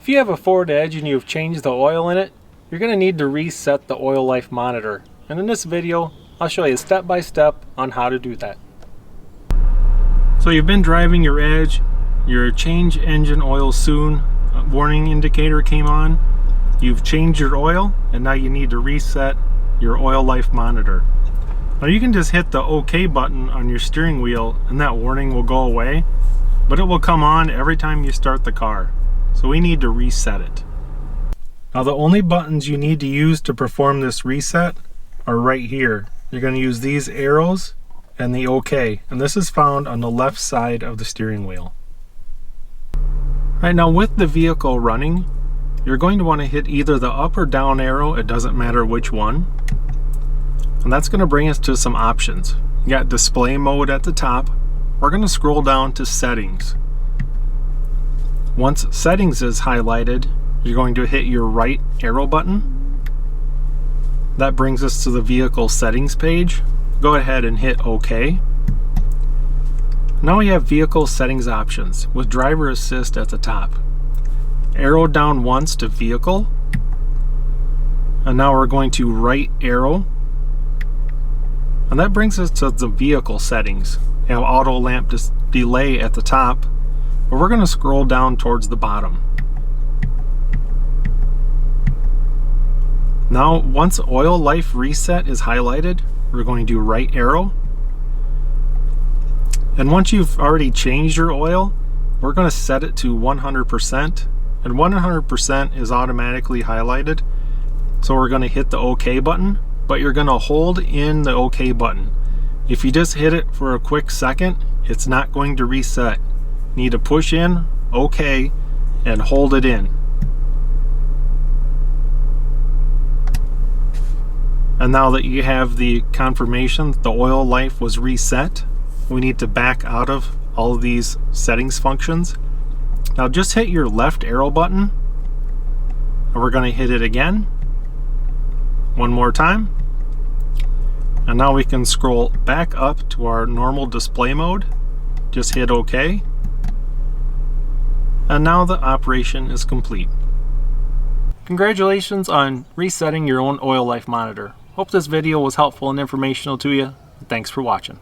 If you have a Ford Edge and you've changed the oil in it, you're going to need to reset the oil life monitor. And in this video, I'll show you step by step on how to do that. So you've been driving your Edge, your change engine oil soon warning indicator came on. You've changed your oil and now you need to reset your oil life monitor. Now you can just hit the OK button on your steering wheel and that warning will go away, but it will come on every time you start the car. So we need to reset it. Now the only buttons you need to use to perform this reset are right here. You're going to use these arrows and the OK, and this is found on the left side of the steering wheel. Alright, now with the vehicle running, you're going to want to hit either the up or down arrow, it doesn't matter which one. And that's going to bring us to some options. You got display mode at the top. We're going to scroll down to settings. Once settings is highlighted, you're going to hit your right arrow button. That brings us to the vehicle settings page. Go ahead and hit OK. Now we have vehicle settings options with driver assist at the top. Arrow down once to vehicle. And now we're going to right arrow. And that brings us to the vehicle settings. You have auto lamp delay at the top, but we're going to scroll down towards the bottom. Now, once oil life reset is highlighted, we're going to right arrow. And once you've already changed your oil, we're going to set it to 100%. And 100% is automatically highlighted. So we're going to hit the OK button, but you're going to hold in the OK button. If you just hit it for a quick second, it's not going to reset. You need to push in OK and hold it in. And now that you have the confirmation that the oil life was reset, we need to back out of all of these settings functions. Now just hit your left arrow button, and we're going to hit it again. One more time. And now we can scroll back up to our normal display mode. Just hit OK. And now the operation is complete. Congratulations on resetting your own oil life monitor. Hope this video was helpful and informational to you. Thanks for watching.